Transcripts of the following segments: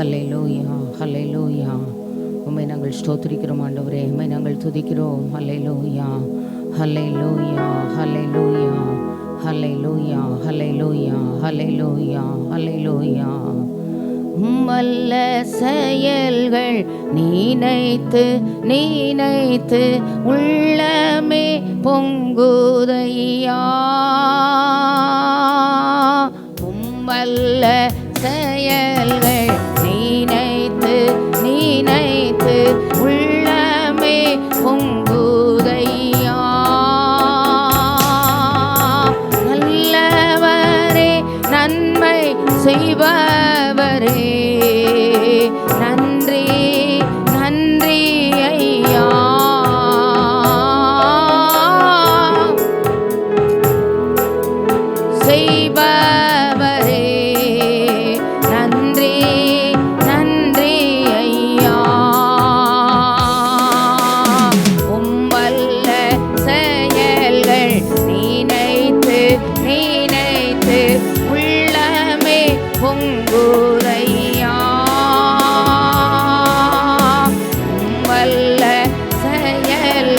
ஹல்லேலூயா, ஹல்லேலூயா. உம்மை நாங்கள் ஸ்தோத்திரிக்கிறோம் ஆண்டவரே, உம்மை நாங்கள் துதிக்கிறோம். ஹல்லேலூயா, ஹல்லேலூயா, ஹல்லேலூயா, ஹல்லேலூயா, ஹல்லேலூயா, ஹல்லேலூயா, ஹல்லேலூயா. வல்ல செயல்கள் நினைத்து நினைத்து உள்ளமே பொங்குதையா. வல்ல செயல்கள் நினைத்து நினைத்து உள்ளமே பொங்குதையா. நல்லவரே நன்மை செய்பவரே, நன்றி நன்றி ஐயா. செய்பவரே நன்றி நன்றி ஐயா. உம்மல்ல செயல்கள் நினைத்து நினைத்து உள்ளமே பொங்குதையா. உம்மல்ல செயல்கள்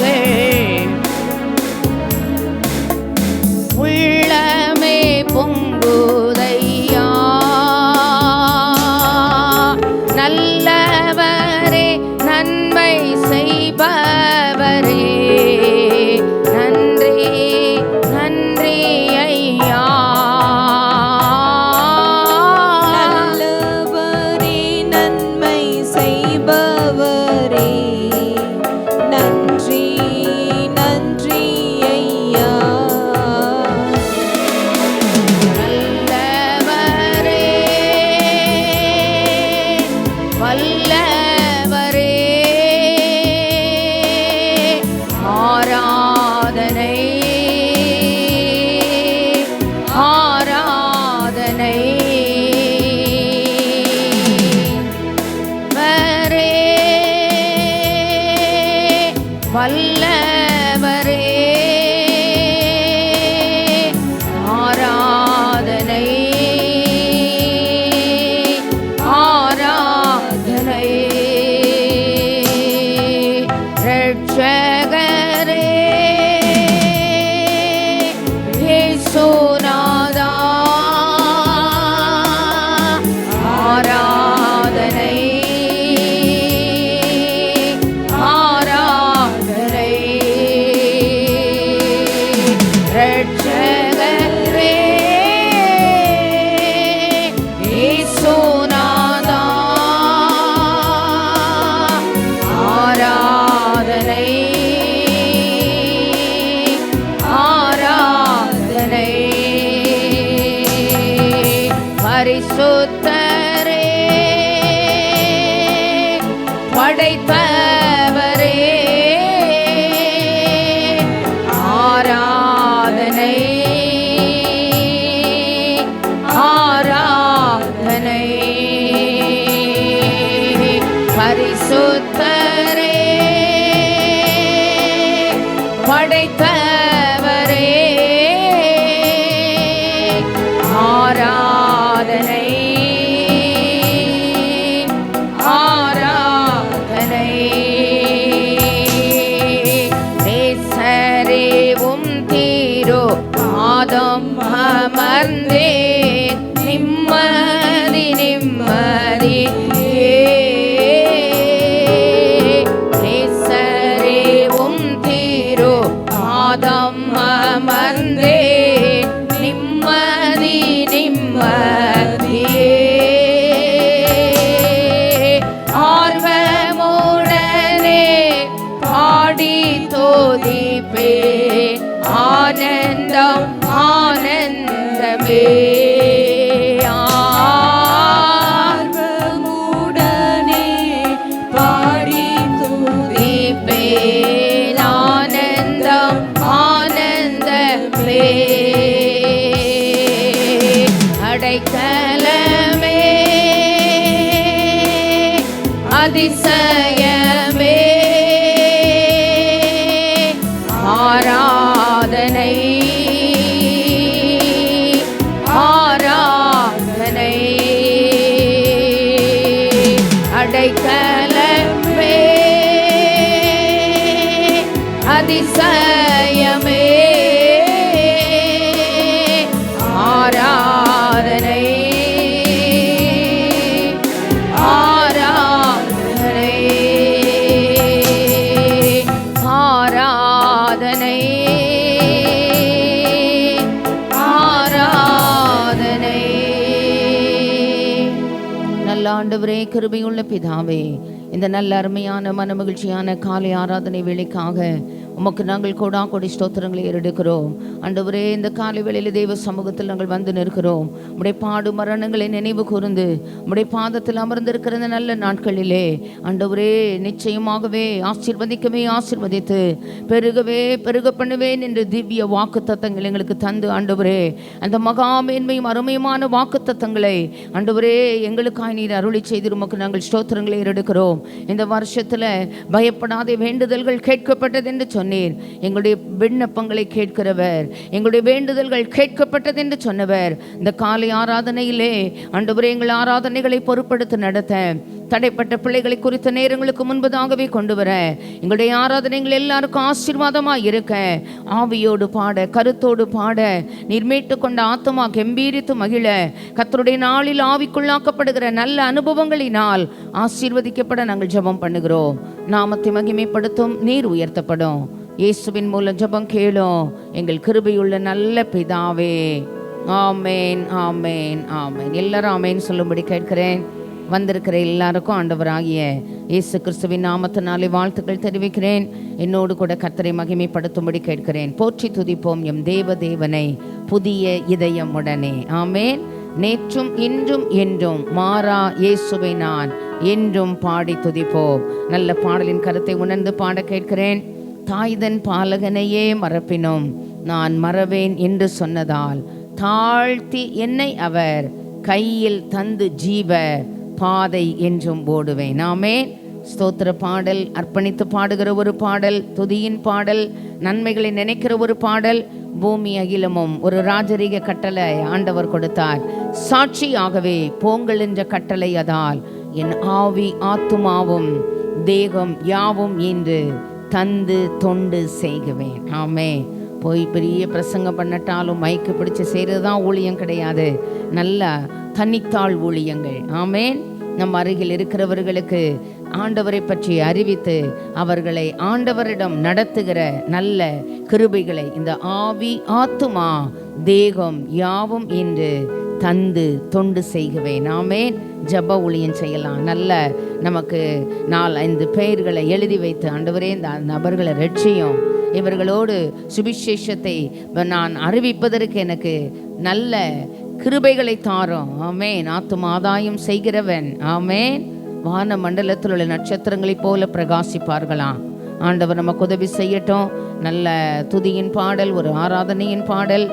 உள்ளமே பொங்குதையா. நல்லவரே நன்மை செய்பவரே, நன்றி நன்றி ஐயா. நல்லவரே நன்மை செய்பவரே, நன்றி நன்றி ஐயா. நல்லவரே வல்லவரே, ஆராதனை ஆராதனை. வரே வல்லவரே, ஆராதனை ஆராதனை. ரட்சகரே இயேசுநாதா, ஆராதனை ஆராதனை. ரட்சகரே இயேசுநாதா, ஆராதனை ஆராதனை. பரிசுத்தரே படைத்தவரே, ஆராதனை ஆராதனை. பரிசுத்தரே படைத்தவரே, ஆராதனை ஆராதனை. நேசரே உம் தீரோ பாதம் அமர்ந்தேன், நிம்மதி நிம்மதி. நேசரே உம் தீரோ பாதம் அமர்ந்தேன், நிம்மதி நிம்மதியே. ஆர்வமுடனே பாடி தோதிப்பேன், ஆனந்தம் ஆனந்தமே. ஆர்வமுடனே பாடி துதிப்பேன், ஆனந்தம் ஆனந்தமே. அடைக்கலமே அதிசயமே, ஆராதனை ஆராதனை. அடைக்கலமே அதிசயமே ஆராதனை ஆராதனை ஆராதனை ஆராதனை. நல்ல ஆண்டவரே, கிருபையுள்ள பிதாவே, இந்த நல்ல அருமையான மனமகிழ்ச்சியான காலை ஆராதனை வேளைக்காக உமக்கு நாங்கள் கோடி ஸ்தோத்திரங்களை ஏறெடுக்கிறோம். ஆண்டவரே, இந்த காலை வேளையில் தேவ சமூகத்தில் நாங்கள் வந்து நிற்கிறோம். உம்முடைய பாடு மரணங்களை நினைவு கூர்ந்து உம்முடைய பாதத்தில் அமர்ந்திருக்கிற இந்த நல்ல நாட்களிலே ஆண்டவரே, நிச்சயமாகவே ஆசீர்வதித்து பெருகவே பெருக பண்ணுவேன் என்று திவ்ய வாக்கு தத்தங்கள் எங்களுக்கு தந்து ஆண்டவரே, அந்த மகாமேன்மையும் அருமையுமான வாக்கு தத்தங்களை ஆண்டவரே எங்களுக்காய் நீர் அருளி செய்து உமக்கு நாங்கள் ஸ்தோத்திரங்களை ஏறெடுக்கிறோம். இந்த வருஷத்துல பயப்படாத வேண்டுதல்கள் கேட்கப்பட்டது என்று சொன்னீர். எங்களுடைய விண்ணப்பங்களை கேட்கிறவர், எங்களுடைய வேண்டுதல்கள் கேட்கப்பட்டது என்று சொன்னவர். இந்த காலை ஆராதனையிலே ஆண்டவரே, எங்கள் ஆராதனைகளை பொறுப்படுத்தி நடத்த தடைப்பட்ட பிள்ளைகளை குறித்த நேரங்களுக்கு முன்பதாகவே கொண்டு வர எங்களுடைய ஆராதனைகள் எல்லாருக்கும் ஆசீர்வாதமாக இருக்க ஆவியோடு பாட கருத்தோடு பாட நீர் மீட்டு கொண்ட ஆத்துமா கம்பீரித்து மகிழ கர்த்தருடைய நாளில் ஆவிக்குள்ளாக்கப்படுகிற நல்ல அனுபவங்களினால் ஆசீர்வதிக்கப்பட நாங்கள் ஜெபம் பண்ணுகிறோம். நாமத்தை மகிமைப்படுத்தும், நீர் உயர்த்தப்படும். இயேசுவின் மூலம் ஜெபம் கேளும் எங்கள் கிருபையுள்ள நல்ல பிதாவே. ஆமேன் ஆமேன் ஆமேன். எல்லாரும் ஆமேன் சொல்லும்படி கேட்கிறேன். வந்திருக்கிற எல்லாருக்கும் ஆண்டவராகிய இயேசு கிறிஸ்துவின் நாமத்தினாலே வாழ்த்துக்கள் தெரிவிக்கிறேன். என்னோடு கூட கர்த்தரை மகிமைப்படுத்தும்படி கேட்கிறேன். போற்றி துதிப்போம் எம் தேவனை புதிய இதயம் உடனே. ஆமேன். நேற்றும் இன்றும் என்றும் மாறா இயேசுவை நான் என்றும் பாடி துதிப்போம். நல்ல பாடலின் கருத்தை உணர்ந்து பாட கேட்கிறேன். தாய்தன் பாலகனையே மறப்பினும் நான் மறவேன் என்று சொன்னதால் தாழ்த்தி என்னை அவர் கையில் தந்து ஜீவ பாதை என்றும் ஓடுவேன். ஆமென். ஸ்தோத்திர பாடல், அர்ப்பணித்து பாடுகிற ஒரு பாடல், துதியின் பாடல், நன்மைகளை நினைக்கிற ஒரு பாடல். பூமி அகிலமும் ஒரு ராஜரீக கட்டளை ஆண்டவர் கொடுத்தார். சாட்சியாகவே போங்கள் என்ற கட்டளை அதால் என் ஆவி ஆத்துமாவும் தேகம் யாவும் என்று தந்து தொண்டு செய்குவேன். ஆமென். போய் பெரிய பிரசங்கம் பண்ணட்டாலும் மைக்கு பிடிச்சு செய்கிறது தான் ஊழியம் கிடையாது. நல்ல தனித்தாள் ஊழியங்கள். ஆமேன். நம் அருகில் இருக்கிறவர்களுக்கு ஆண்டவரை பற்றி அறிவித்து அவர்களை ஆண்டவரிடம் நடத்துகிற நல்ல கிருபைகளை இந்த ஆவி ஆத்துமா தேகம் யாவும் என்று தந்து தொண்டு செய்குவேன். ஆமேன். ஜப ஊழியம் செய்யலாம். நல்ல நமக்கு 4-5 பெயர்களை எழுதி வைத்து ஆண்டவரே இந்த நபர்களை ரட்சியும், இவர்களோடு சுவிசேஷத்தை நான் அறிவிப்பதற்கு எனக்கு நல்ல கிருபைகளை தாரும். ஆமேன். ஆத்தும ஆதாயம் செய்கிறவன் ஆமேன் வான மண்டலத்தில் உள்ள நட்சத்திரங்களைப் போல பிரகாசிப்பார்களாம். ஆண்டவர் நமக்கு உதவி செய்யட்டும். நல்ல துதியின் பாடல், ஒரு ஆராதனையின் பாடல்,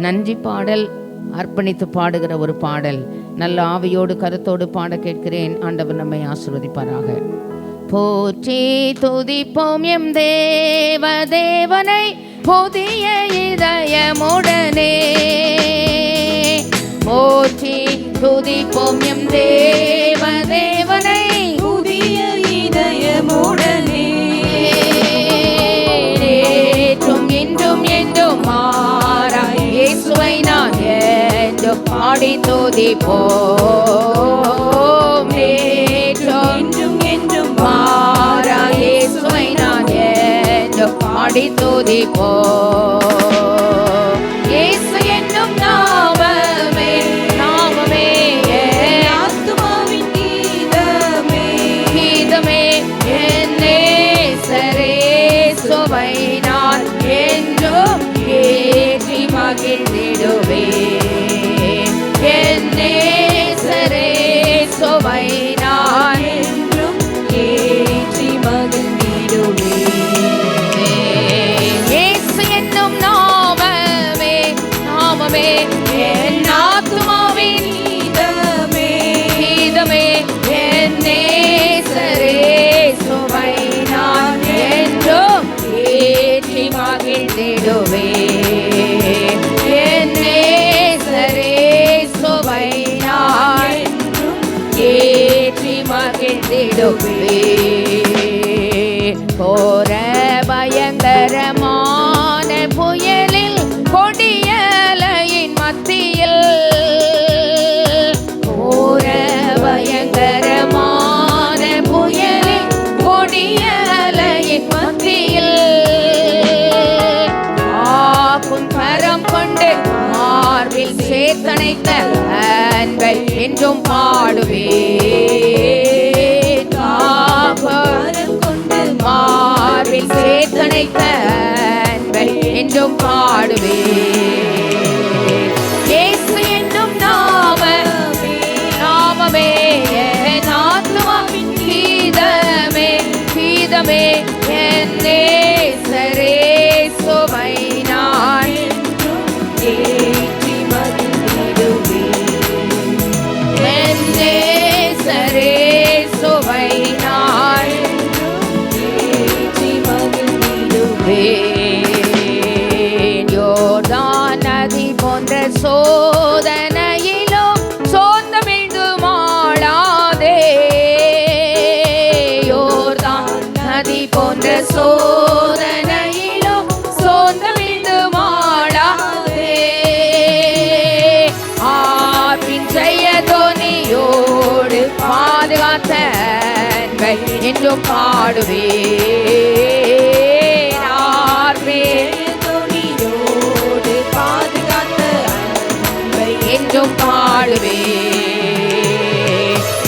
நன்றி பாடல், அர்ப்பணித்து பாடுகிற ஒரு பாடல், நல்ல ஆவியோடு கருத்தோடு பாட கேட்கிறேன். ஆண்டவர் நம்மை ஆசீர்வதிப்பாராக. போற்றி துதிப்போம் எம் தேவனை புதிய இதயமுடனே. போற்றி துதிப்போம் எம் தேவனை புதிய இதயமுடனே. நேற்றும் இன்றும் என்றும் மாறா இயேசுவை நான் என்றும் பாடி துதிப்போம். நேற்றும் இன்றும் என்றும் மாறா இயேசுவை நான் என்றும் பாடி துதிப்போம். இயேசு என்னும் நாமமே நாமமே ஆத்துமாவின் கீதமே கீதமே என் நேசரேசுவை நான் என்றும் ஏற்றி மகிழ்ந்திடுவேன். என் நேசரேசுவை நான் என்றும் ஏற்றி மகிழ்ந்திடுவேன். இயேசு என்னும் நாமமே நாமமே என் ஆத்துமாவின் கீதமே கீதமே என் நேசரேசுவை நான் என்றும் ஏற்றி மகிழ்ந்திடுவேன். என் நேசரேசுவை நான் என்றும் மகிழ்ந்திடுவேன். கோர பயங்கரமான புயலில் கொடியலையின் மத்தியில், கோர பயங்கரமான புயலில் கொடியலையின் மத்தியில் காக்கும் கரம் கொண்டு மார்பில் சேர்த்தணைத்த அன்பை என்றும் பாடுவேன். காக்கும் கொண்டு மார்பில் சேர்த்தணைத்த அன்பை என்றும் பாடுவேன். இயேசு என்னும் நாமமே என் ஆத்துமாவின் கீதமே, கீதமே என் நேசரே சுவை நான் ஏற்றி மகிழ்ந்திடுவேன். என் நேசரே சுவை நான் ஏற்றி மகிழ்ந்திடுவேன். யோர்தான் நதி போன்ற சோதனையிலோ சோர்ந்தமிழ்ந்து மாளாதே. யோர்தான் நதி போன்ற சோதனையிலோ சோர்ந்தமிழ்ந்து மாளாதே. ஆற்றின் ஜெயதோனியோடு பாதுகாத்த அன்பை என்றும் பாடுவேன். ஆற்றின் ஜெயதோனியோடு பாதுகாத்த அன்பை என்றும் பாடுவேன்.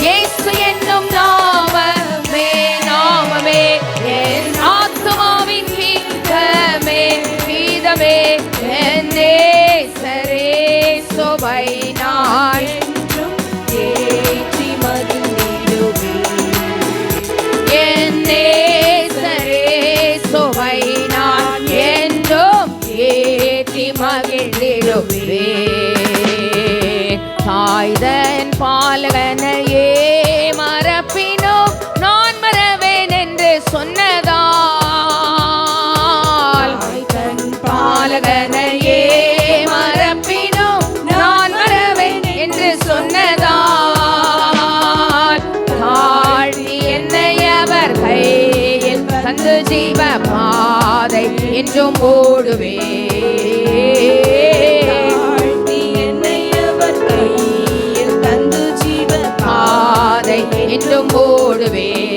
இயேசு என்னும் நாமமே, நாமமே என் ஆத்துமாவின் கீதமே, கீதமே என் நேசரே சுவை நான் என்றும் ஏற்றி மகிழ்ந்திடுவேன். என் நேசரே சுவை நான் என்றும் ஏற்றி மகிழ்ந்திடுவேன். தாய்தன் பாலகனையே மறப்பினோ நான் மறவேன் என்று சொன்னதால், தாய்தன் பாலகனையே மறப்பினோ நான் மறவேன் என்று சொன்னதால், தாழ்த்தி என்னை அவர் கையில் தந்து ஜீவ பாதை என்றும் ஓடுவேன். என்னை அவர் கையில் தந்து ஜீவ பாதை என்றும் ஓடுவேன்.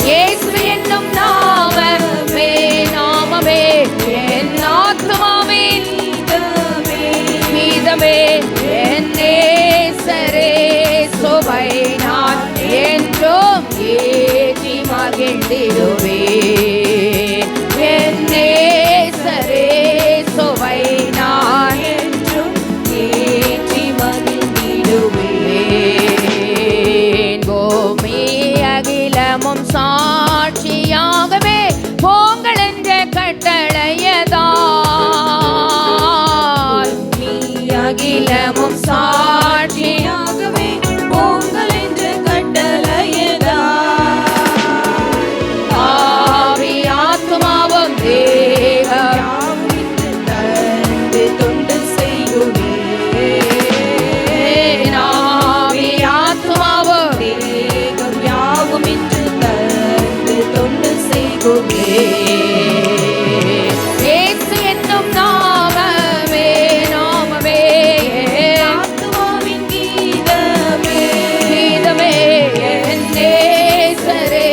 இயேசு என்னும் நாமமே, நாமமே என் ஆத்துமாவின் கீதமே, என் நேசரே சுவை நான் என்றும் ஏற்றி மகிழ்ந்திடுவேன். என் நேசரே சுவை நான் என்றும் ஏற்றி மகிழ்ந்திடுவேன். பூமி அகிலமும் சாட்சியாகவே போங்கள் என்ற கட்டளையதால், அகிலமும் சாட்சியாகவே போங்கள் என்ற கட்டளையதால், ஆவி ஆத்துமாவும் தேகம் தந்து தொண்டு செய்குவேன். ஆவி ஆத்துமாவும் தேகம் யாவும் இன்று தந்து தொண்டு செய்குவேன். இயேசு என்னும் நாமமே, நாமமே ஆத்துமாவின் கீதமே, கீதமே என் நேசரே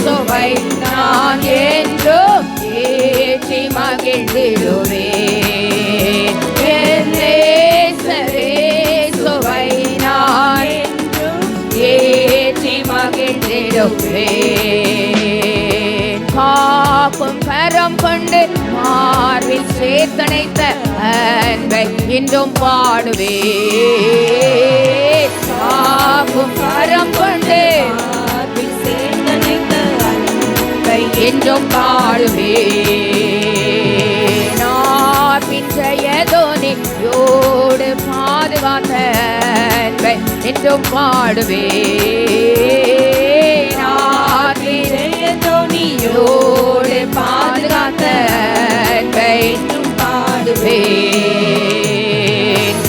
சுவை நான் என்றும் ஏற்றி மகிழ்ந்திடுவேன். என் நேசரே சுவை நான் என்றும் ஏற்றி மகிழ்ந்திடுவேன். காக்கும் கரம் கொண்டு மார்பில் சேர்த்தணைத்த அன்பை என்றும் பாடுவேன். காக்கும் கரம் கொண்டு மார்பில் சேர்த்தணைத்த அன்பை என்றும் பாடுவேன். நாப்பின் ஜெயதோனியோடு பாதுகாத்த அன்பை என்றும் பாடுவேன். நாப்பின் ஜெயதோனியோடு பாதுகாத்த அன்பை என்றும் பாடுவேன்.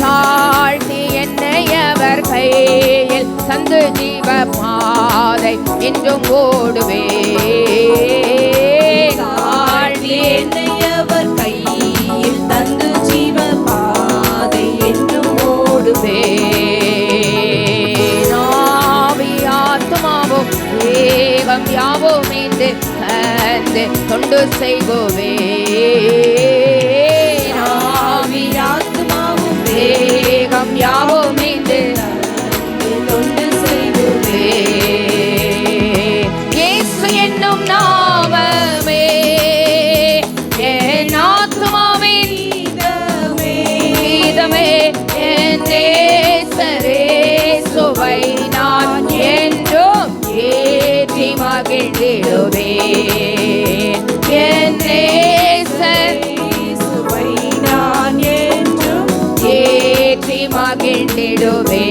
தாழ்த்தி என்னை அவர் கையில் தந்து ஜீவ பாதை என்றும் ஓடுவே. என்னை அவர் கையில் தந்து ஜீவ பாதை என்றும் ஓடுவே. ஆத்துமாவும் தேகம் யாவும் மீண்டு தந்து தொண்டு செய்வோவே. ஆத்துமாவும் தேகம் யாவும் மீண்டு தொண்டு செய்வோவே. இயேசு என்னும் நாமமே என் ஆத்துமாவின் கீதமே. என் நேசரேசுவை நான் என்றும் ஏற்றி மகிழ்ந்திடுவேன். என் நேசரேசுவை நான் என்றும் ஏற்றி மகிழ்ந்திடுவேன்.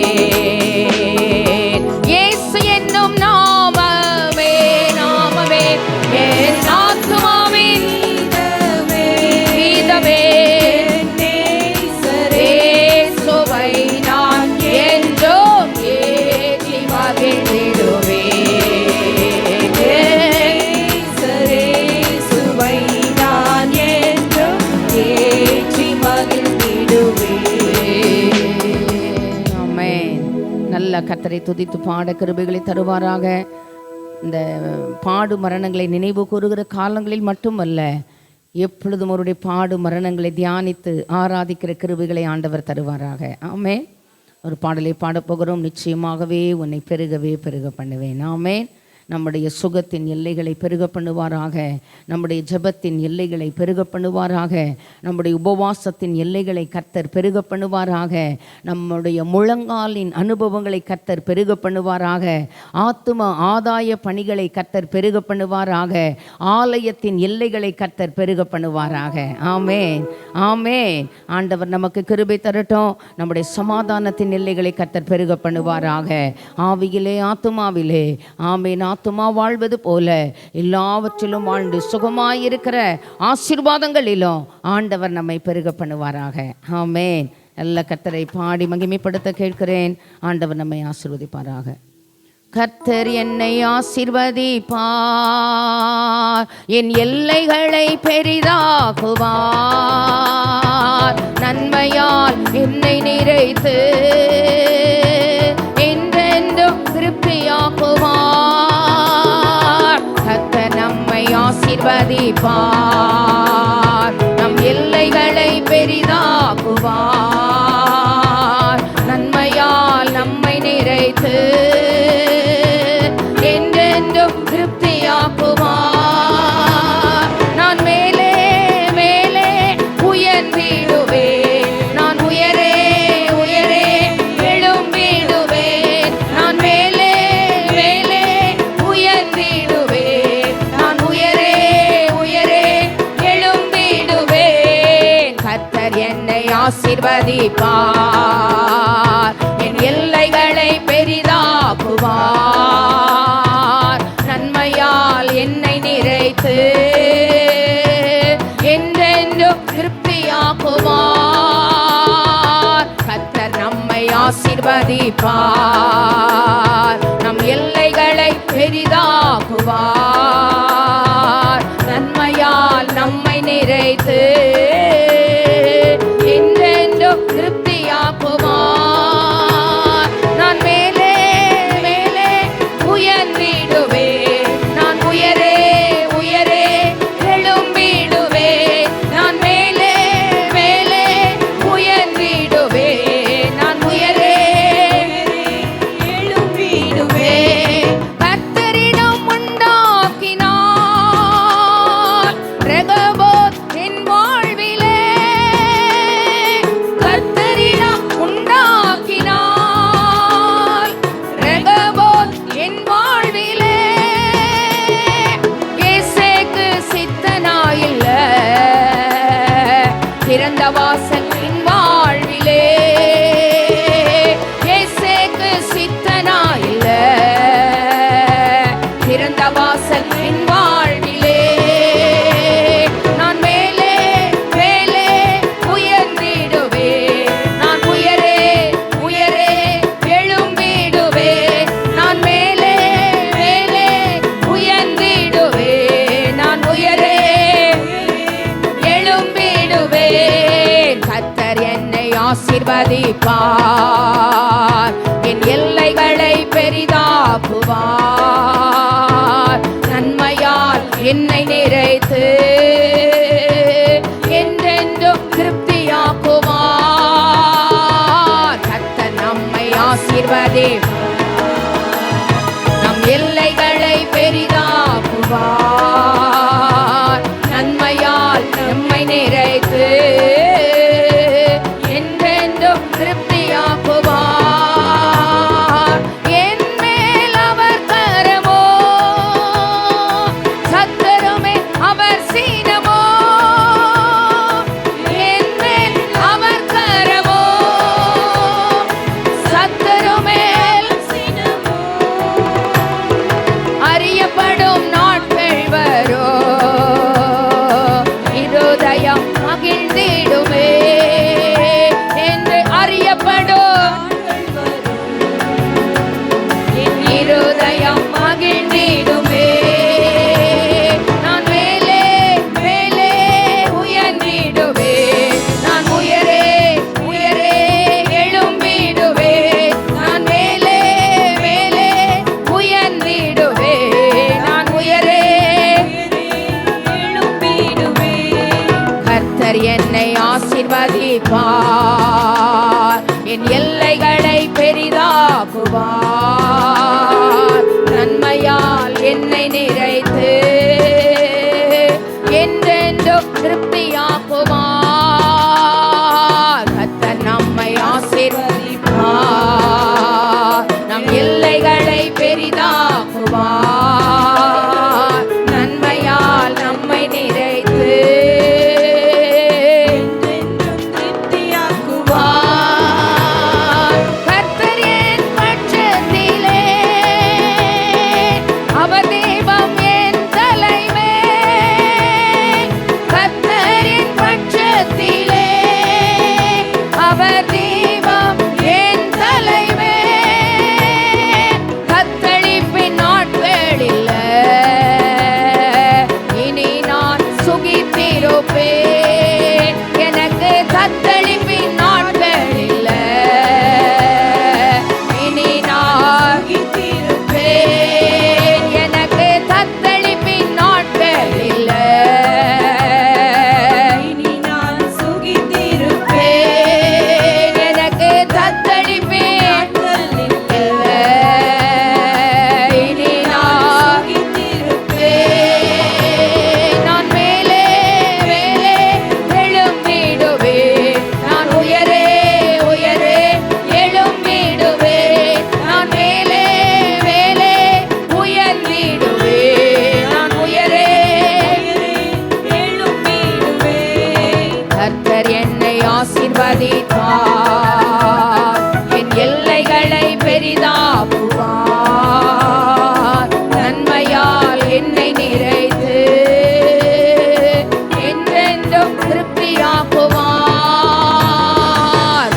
இயேசு என்னும் நாமமே நாமமே என் ஆத்துமாவின் கீதமே. நேசரேசுவை நான் என்றும் ஏற்றி மகிழ்ந்திடுவேன். நேசரேசுவை நான் என்றும் ஏற்றி மகிழ்ந்திடுவேன். ஆமென். நல்ல கர்த்தரை துதித்து பாட கிருபைகளை தருவாராக. இந்த பாடு மரணங்களை நினைவு கூறுகிற காலங்களில் மட்டுமல்ல, எப்பொழுதும் அவருடைய பாடு மரணங்களை தியானித்து ஆராதிக்கிற கிருபைகளை ஆண்டவர் தருவாராக. ஆமென். ஒரு பாடலை பாடப்போகிறோம். நிச்சயமாகவே உன்னை பெருகவே பெருக பண்ணுவேன். ஆமென். நம்முடைய சுகத்தின் எல்லைகளை பெருக பண்ணுவாராக. நம்முடைய ஜெபத்தின் எல்லைகளை பெருக பண்ணுவாராக. நம்முடைய உபவாசத்தின் எல்லைகளை கர்த்தர் பெருக பண்ணுவாராக. நம்முடைய முழங்காலின் அனுபவங்களை கர்த்தர் பெருக பண்ணுவாராக. ஆத்தும ஆதாய பணிகளை கர்த்தர் பெருக பண்ணுவாராக. ஆலயத்தின் எல்லைகளை கர்த்தர் பெருக பண்ணுவாராக. ஆமென் ஆமென். ஆண்டவர் நமக்கு கிருபை தரட்டும். நம்முடைய சமாதானத்தின் எல்லைகளை கர்த்தர் பெருக பண்ணுவாராக. ஆவியிலே ஆத்துமாவிலே ஆமென். ஆத்துமா வாழ்வது போல எல்லாவற்றிலும் வாழ்ந்து சுகமாயிருக்கிற ஆசீர்வாதங்களிலும் ஆண்டவர் நம்மை பெருக பண்ணுவாராக. ஆமென். நல்ல கர்த்தரை பாடி மகிமைப்படுத்த கேட்கிறேன். ஆண்டவர் நம்மை ஆசீர்வதிப்பாராக. கர்த்தர் என்னை ஆசீர்வதிப்பார், என் எல்லைகளை பெரிதாக்குவார், நன்மையால் என்னை நிறைத்து என்றென்றும் திருப்தியாக்குவார். கர்த்தர் நம்மை ஆசீர்வதிப்பார், நம் எல்லைகளை பெரிதாக்குவார், நன்மையால் நம்மை நிறைத்து என்றென்றும் திருப்தியாக்குவார். நான் மேலே மேலே உயர்ந்திடுவேன், நான் உயரே உயரே எழும்பிடுவேன். நான் மேலே மேலே உயர்ந்திடுவேன், நான் உயரே உயரே எழும்பிடுவேன். கர்த்தர் என்னை ஆசீர்வதிப்பார், என் எல்லைகளை பெரிதாக்குவார், நன்மையால் என்னை நிறைத்து என்றென்றும் திருப்தியாக்குவார். கர்த்தர் நம்மை ஆசீர்வதிப்பார், நம் எல்லைகளை பெரிதாக்குவார், நன்மையால் நம்மை நிறைத்து என்றென்றும் திருப்தியாக்குவார். நான் மேலே மேலே உயர்ந்திடுவேன், நான் உயரே உயரே எழும்பிடுவேன். நான் மேலே மேலே உயர்ந்திடுவேன், நான் உயரே எழும்பிடுவேன். கர்த்தரிடம் உண்டாக்கினார் ரெகோபோத் என் வாழ்விலே. கர்த்தரிடம் உண்டாக்கினார் ரெகோபோத் என் வாழ்விலே. ஏசேக்கு சித்தனாயில்ல, திறந்த வாசல் என் வாழ்விலே. ஏசேக்கு சித்தனாயில்ல, திறந்த வாசல் என் வாழ்விலே. நான் மேலே மேலே உயர்ந்திடுவேன், நான் உயரே உயரே எழும்பிடுவேன். ஆசீர்வதிப்பார். என் எல்லைகளை பெரிதாக்குவார். நன்மையால் என்னை நிறைத்து என்றென்றும் திருப்தியாக்குவார். கர்த்தர் நம்மை ஆசீர்வதிப்பார். நம் எல்லைகளை பெரிதாக்குவார். நன்மையால் நம்மை நிறைத்து என்றென்றும் திருப்தியாக்குவார். என் மேல் அவர் கரமோ, சத்துருமே அவர் சீனமோ. என் மேல் அவர் கரமோ, சத்துருமே அறியப்படும் நாட்கள் வரோ. இருதயம் மகிழ்ந்திடுமே என்று அறியப்படும். இருதயம் மகிழ்ந்திடுமே. நான் மேலே மேலே உயர்ந்திடுவே. நான் உயரே உயரே எழும்பிடுவே. நான் மேலே மேலே உயர்ந்திடுவே. நான் உயரே எழும்பிடுவே. கர்த்தர் என்னை ஆசீர்வதிப்பார். என் எல்லைகளை பெரிதாக்குவார். நன்மையால் என்னை நிறைத்து என்றென்றும் திருப்தியாக்குவார். கர்த்தர் நம்மை ஆசீர்வதிப்பார். நம் எல்லைகளை பெரிதாக்குவார். நன்மையால் நம்மை நிறைத்து திருப்தியாக்குவார். கர்த்தர் என் பட்சத்திலே, அவர் தெய்வம் என் தலைமேல். கர்த்தர் என் பட்சத்திலே, அவர் தெய்வம் என் தலைமேல். தத்தளிப்பின் நாட்கள் இல்ல, இனி நான் சுகித்திருப்பேன். எனக்கு தத்தளிப்பின் நாட்கள் இல்ல, இனி நான் சுகித்திருப்பேன். எனக்கு தத்தளிப்பின் நாட்கள் இல்ல, இனி நான் சுகித்திருப்பேன். எனக்கு தத்தளிப்பின் நாட்கள் இல்ல, இனி நான் சுகித்திருப்பேன். நான் மேலே மேலே எழும்பிடுவேன். நான் உயரே உயரே எழும்பிடுவேன். நான் மேலே மேலே உயர்ந்திடுவேன். நான் உயரே எழும்பிடுவேன். கர்த்தர் என்னை ஆசீர்வதிப்பார். என் எல்லைகளை பெரிதாக்குவார். நன்மையால் என்னை நிறைத்து என்றென்றும் திருப்தியாக்குவார்.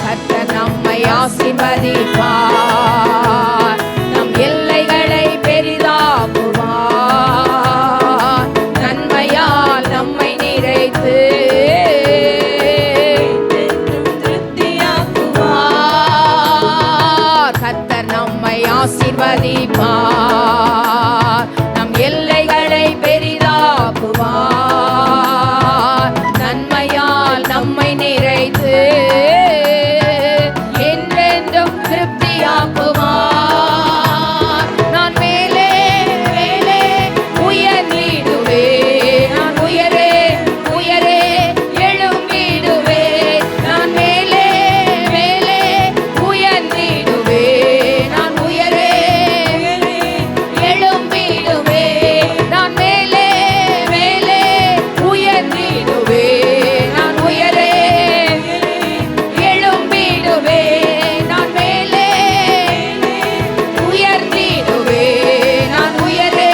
கர்த்தர் நம்மை ஆசீர்வதிப்பார். நம் எல்லைகளை பெரிதாக்குவார். நன்மையால் நம்மை நிறைத்து திருப்தியாக்குவார். கர்த்தர் நம்மை ஆசீர்வதிப்பார். நம் எல்லைகளை பெரிதாக்குவார். நன்மையால் நம்மை நிறைத்து என்றென்றும் திருப்தியாக்குவார். நான் மேலே மேலே உயர்ந்திடுவேன். நான் உயரே உயரே எழும்பிடுவேன். நான் மேலே மேலே உயர்ந்திடுவேன். நான் உயரே எழும்பிடுவேன். நான் மேலே மேலே உயர்ந்திடுவேன். நான் உயரே எழும்பிடுவேன். நான் மேலே உயர்ந்திடுவேன். நான் உயரே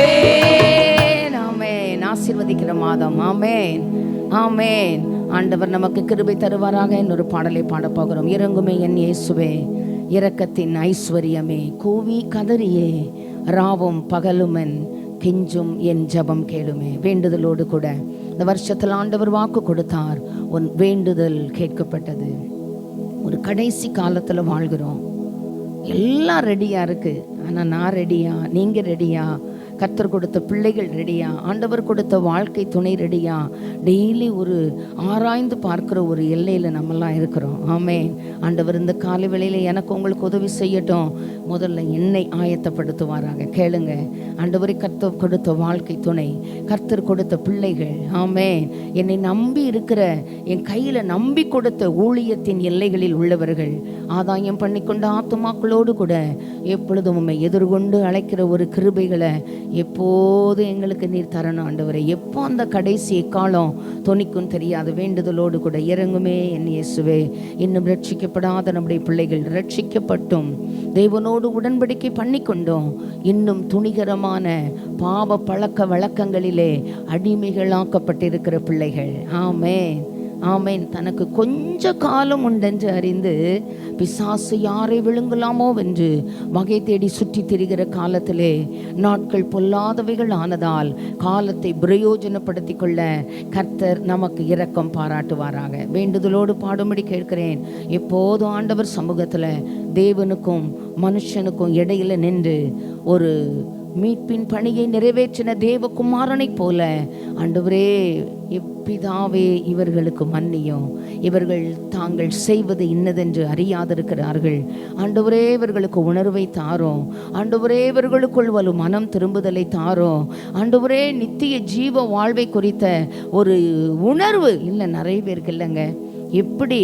எழும்பிடுவேன். ஆமென். ஆசீர்வதிக்கிற மாதம். ஆமென் ஆமென். ஆண்டவர் நமக்கு கிருபை தருவாராக. இன்னொரு பாடலை பாடப் போகிறோம். இறங்குமே என் இயேசுவே, இரக்கத்தின் ஐஸ்வர்யமே, கூவி கதறியே ராவும் பகலுமன் கெஞ்சும் என் ஜெபம் கேளுமே. வேண்டுதலோடு கூட இந்த வருஷத்தில் ஆண்டவர் வாக்கு கொடுத்தார், உன் வேண்டுதல் கேட்கப்பட்டது. ஒரு கடைசி காலத்தில் வாழ்கிறோம். எல்லாம் ரெடியாக இருக்குது. ஆனால் நான் ரெடியா? நீங்கள் ரெடியா? கர்த்தர் கொடுத்த பிள்ளைகள் ரெடியா? ஆண்டவர் கொடுத்த வாழ்க்கை துணை ரெடியா? டெய்லி ஒரு ஆராய்ந்து பார்க்குற ஒரு எல்லையில் நம்மெல்லாம் இருக்கிறோம். ஆமென். ஆண்டவர் இந்த காலை வேளையில் எனக்கு உங்களுக்கு உதவி செய்யட்டும். முதல்ல என்னை ஆயத்தப்படுத்துவாராங்க. கேளுங்க. ஆண்டவரை கர்த்தர் கொடுத்த வாழ்க்கை துணை, கர்த்தர் கொடுத்த பிள்ளைகள், ஆமென், என்னை நம்பி இருக்கிற, என் கையில் நம்பி கொடுத்த ஊழியத்தின் எல்லைகளில் உள்ளவர்கள், ஆதாயம் பண்ணிக்கொண்ட ஆத்துமாக்களோடு கூட எப்பொழுதும் உம்மை எதிர்கொண்டு அழைக்கிற ஒரு கிருபைகளை எப்போது எங்களுக்கு நீர் தரணும் ஆண்டவரே. எப்போ அந்த கடைசி காலம் தொனிக்கும் தெரியாது. வேண்டுதலோடு கூட இறங்குமே என் இயேசுவே. இன்னும் ரட்சிக்கப்படாத நம்முடைய பிள்ளைகள் ரட்சிக்கப்பட்டும் தேவனோடு உடன்படிக்கை பண்ணி கொண்டோம் இன்னும் துணிகரமான பாவ பழக்க வழக்கங்களிலே அடிமைகளாக்கப்பட்டிருக்கிற பிள்ளைகள், ஆமென் ஆமென், தனக்கு கொஞ்ச காலம் உண்டென்று அறிந்து பிசாசு யாரை விழுங்கலாமோ என்று வகை தேடி சுற்றி திரிகிற காலத்திலே நாட்கள் பொல்லாதவைகள் ஆனதால் காலத்தை பிரயோஜனப்படுத்தி கொள்ள கர்த்தர் நமக்கு இரக்கம் பாராட்டுவாராக. வேண்டுதலோடு பாடும்படி கேட்கிறேன். எப்போதும் ஆண்டவர் சமூகத்தில் தேவனுக்கும் மனுஷனுக்கும் இடையில நின்று ஒரு மீட்பின் பணியை நிறைவேற்றின தேவகுமாரனை போல, ஆண்டவரே பிதாவே இவர்களுக்கு மன்னியும், இவர்கள் தாங்கள் செய்வது இன்னதென்று அறியாதிருக்கிறார்கள். ஆண்டவரே இவர்களுக்கு உணர்வை தாரும். ஆண்டவரே இவர்களுக்குள் வரும் மனம் திரும்புதலை தாரும். ஆண்டவரே நித்திய ஜீவ வாழ்வை குறித்த ஒரு உணர்வு இல்லை நிறைய பேருக்கு இல்லைங்க. எப்படி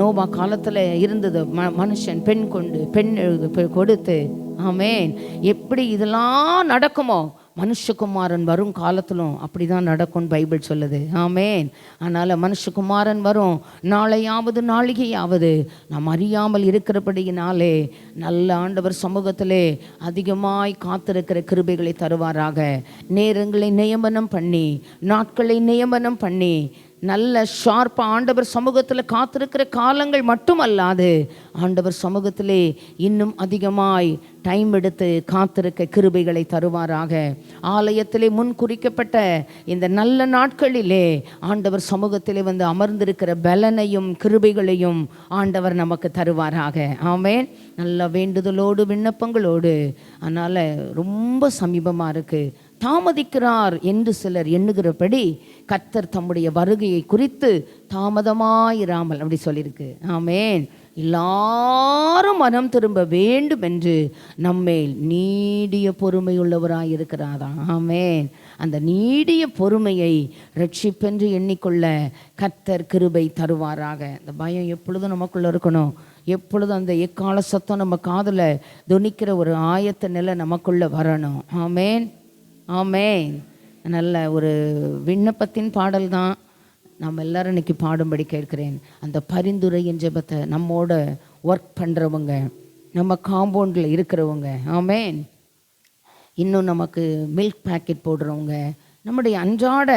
நோவா காலத்தில் இருந்தது, மனுஷன் பெண் கொண்டு பெண் கொடுத்து, ஆமென், எப்படி இதெல்லாம் நடக்குமோ மனுஷகுமாரன் வரும் காலத்திலும் அப்படி தான் நடக்கும்னு பைபிள் சொல்லுது. ஆமென். அதனால் மனுஷகுமாரன் வரும் நாளையாவது நாளிகையாவது நாம் அறியாமல் இருக்கிறபடியினாலே நல்ல ஆண்டவர் சமூகத்திலே அதிகமாய் காத்திருக்கிற கிருபைகளை தருவாராக. நேரங்களை நியமனம் பண்ணி, நாட்களை நியமனம் பண்ணி, நல்ல ஷார்ப்பாக ஆண்டவர் சமூகத்தில் காத்திருக்கிற காலங்கள் மட்டுமல்லாது ஆண்டவர் சமூகத்திலே இன்னும் அதிகமாய் டைம் எடுத்து காத்திருக்க கிருபைகளை தருவாராக. ஆலயத்திலே முன் குறிக்கப்பட்ட இந்த நல்ல நாட்களிலே ஆண்டவர் சமூகத்திலே வந்து அமர்ந்திருக்கிற பலனையும் கிருபைகளையும் ஆண்டவர் நமக்கு தருவாராக. ஆமென். நல்ல வேண்டுதலோடு விண்ணப்பங்களோடு, அதனால் ரொம்ப சமீபமாக இருக்குது, தாமதிக்கிறார் என்று சிலர் எண்ணுகிறபடி கர்த்தர் தம்முடைய வருகையை குறித்து தாமதமாயிராமல் அப்படி சொல்லியிருக்கு. ஆமென். எல்லாரும் மனம் திரும்ப வேண்டும் என்று நம்மேல் நீடிய பொறுமையுள்ளவராய் இருக்கிறாரா. ஆமென். அந்த நீடிய பொறுமையை ரட்சிப்பென்று எண்ணிக்கொள்ள கர்த்தர் கிருபை தருவாராக. இந்த பயம் எப்பொழுதும் நமக்குள்ள இருக்கணும். எப்பொழுதும் அந்த எக்கால சத்தம் நம்ம காதில் துணிக்கிற ஒரு ஆயத்த நிலை நமக்குள்ள வரணும். ஆமென் ஆமென். நல்ல ஒரு விண்ணப்பத்தின் பாடல் தான் நாம் எல்லாரும் இன்னைக்கு பாடும்படி கேட்கிறேன். அந்த பரிந்துரையின் ஜெபத்தை நம்மோட ஒர்க் பண்ணுறவங்க, நம்ம காம்பவுண்டில் இருக்கிறவங்க, ஆமென், இன்னும் நமக்கு மில்க் பேக்கெட் போடுறவங்க, நம்முடைய அன்றாட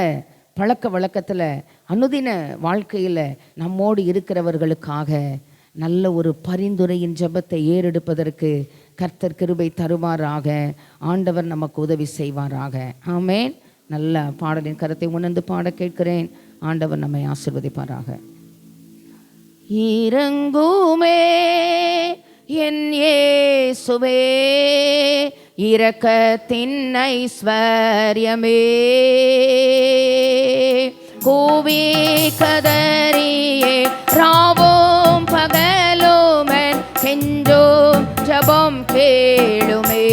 பழக்க வழக்கத்தில் அனுதின வாழ்க்கையில் நம்மோடு இருக்கிறவர்களுக்காக நல்ல ஒரு பரிந்துரையின் ஜெபத்தை ஏறெடுப்பதற்கு கர்த்தர் கிருபை தருவாராக. ஆண்டவர் நமக்கு உதவி செய்வாராக. ஆமென். நல்ல பாடலின் கருத்தை உணர்ந்து பாட கேட்கிறேன். ஆண்டவர் நம்மை ஆசீர்வதிப்பாராக. இறங்குமே என் இயேசுவே, இரக்கத்தின் ஐஸ்வர்யமே, கூவி கதறியே ராவும் பகலும் கெஞ்சும் ஜபம் கேளுமே,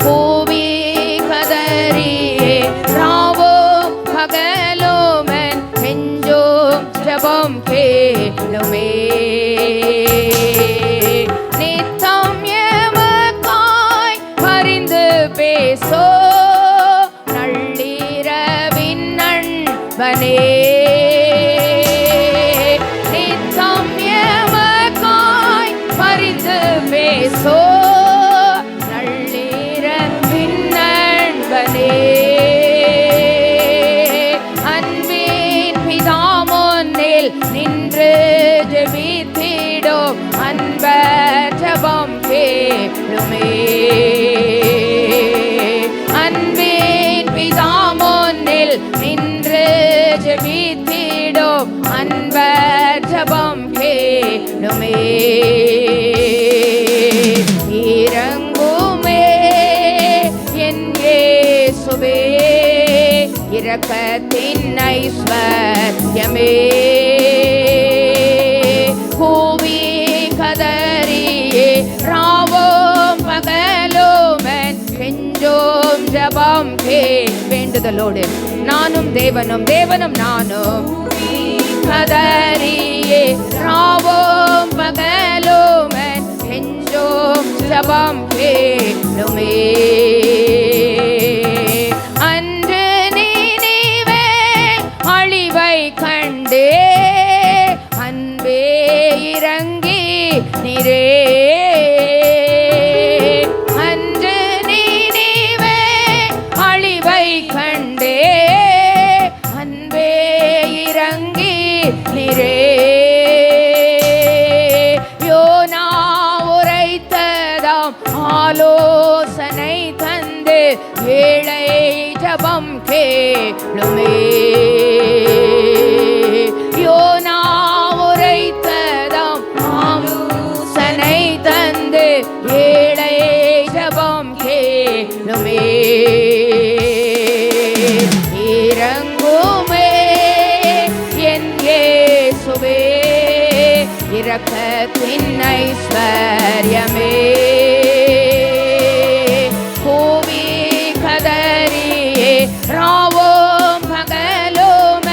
கூவி கதறியே ராவும் பகலும் கெஞ்சும் ஜபம் கேளுமே, நித்தம் எமக்காய் பரிந்து பேசோ நள்ளிரவின் நண்பனே, நித்தம் எமக்காய் பரிந்து பேசோ நள்ளிரவின் நண்பனே, அன்பின் பிதா முன்னில் நின்று ஜெபித்திடும் அன்பர் ஜெபம் கேளுமே, அன்பின் பிதா ஜெபித்திடும் அன்பர் ஜெபம் கேளுமே. இறங்குமே என் இயேசுவே, இரக்கத்தின் ஐஸ்வர்யமே. கூவி கதறியே ராவும் பகலும் கெஞ்சும் ஜெபம் வேண்டுதலோடு நானும் தேவனும் தேவனும் நானும் கதறியே ராவும் பகலும் கெஞ்சும் ஜெபம் கேளுமே. அன்று நீவே அழிவை கண்டே அன்பே இறங்கி நீரே. அன்று நீவே அழிவை கண்டே அன்பே இறங்கி நீரே. யோனா உரைத்ததாம் ஆலோசனை தந்து ஏழை ஜெபம் கேளுமே. யோனா உரைத்ததாம் ஆலோசனை தந்து ஏழை ஜெபம் கேளுமே. இறங்குமே என் இயேசுவே, இரக்கத்தின் ஐஸ்வர்யமே. கூவி கதறியே ராவும் பகலும்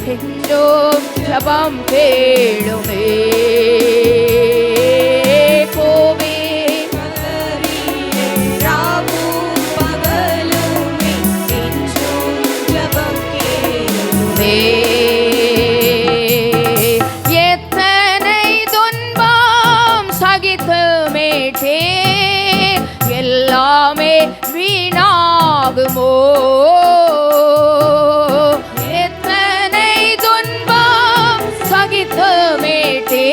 கெஞ்சும் ஜெபம் கேளுமே. கூவி கதறியே ராவும் பகலும் கெஞ்சும் ஜெபம் கேளுமே. எத்தனை துன்பம் சகித்து மேட்டே எல்லாமே வீணாகுமோ. எத்தனை துன்பம் சகித்து மேட்டே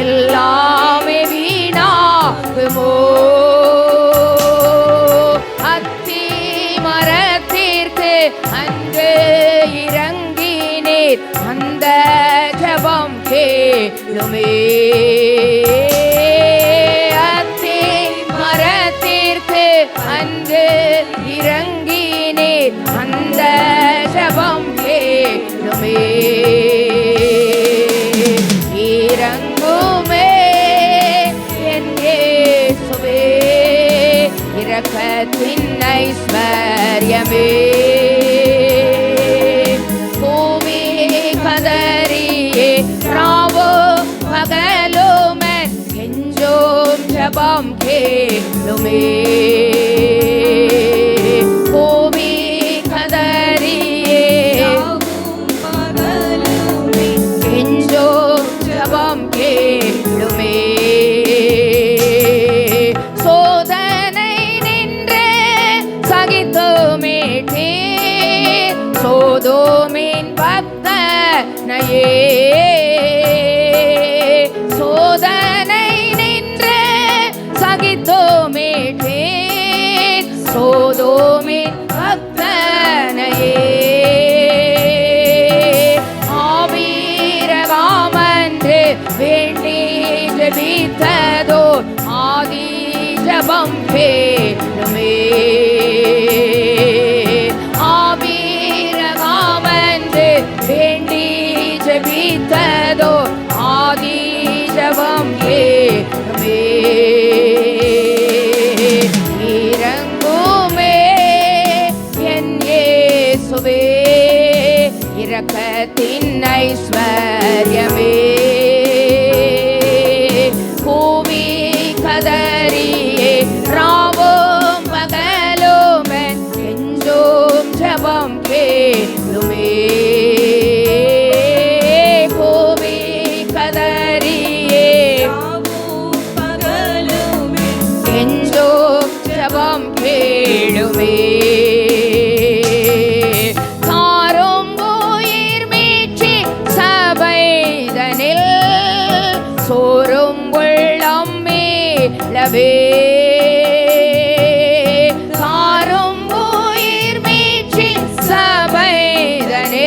எல்லாமே வீணாகுமோ. அத்தி மரத்திற்கு அன்று இறங்கினீர் அந்த ஜெபம் கேளுமே. அத்தி மரத்திற்கு அன்று இறங்கினீர் அந்த ஜெபம் கேளுமே. இறங்குமே என் இயேசுவே, இரக்கத்தின் ஐஸ்வர்யமே. கூவி கதறியே ராவும் பகலும் கெஞ்சும் ஜெபம் கேளுமே. கூவி கதறியே ராவும் பகலும் கெஞ்சும் ஜெபம் கேளுமே. சோதனை நின்று சகித்து மேட்டே சோதோமின் பக்தனையே. சோதனை நின்று சகித்து மேட்டே சோதோமின் பக்தனையே. ஆவீரகாமன்று வேண்டி ஜெபித்ததோ ஆதி ஜெபம் கேளுமே. ஆவீரகாமன்று வேண்டி ஜெபித்ததோ ஆதி ஜெபம் கேளுமே. இறங்குமே என் இயேசுவே, இரக்கத்தின் ஐஸ்வர்யமே. கூவி கதறியே ராவும் பகலும் கெஞ்சும் ஜெபம் கேளுமே. கூவி கதறியே ராவும் பகலும் கெஞ்சும் ஜெபம் கேளுமே. தாரும் உயிர் மீட்சி சபைதனில் சோறும் உள்ளம் மீளவே. தாரும் உயிர் மீட்சி சபைதனில்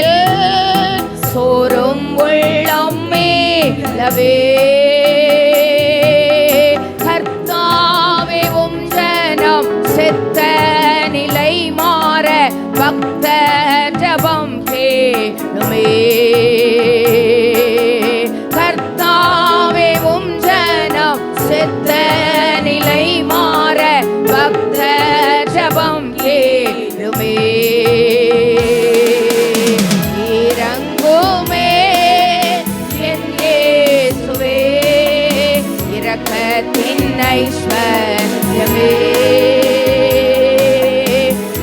அல்லவே. கர்த்தாவே உம் ஜனம் செத்த நிலை மாற பக்த ஜபம் கேளுமே. கர்த்தாவே உம் ஜனம் செத்த நிலை மாற பக்த ஜபம் கேளுமே. இறங்குமே என் இயேசுவே, இரக்கத்தின் ஐஸ்வர்யமே.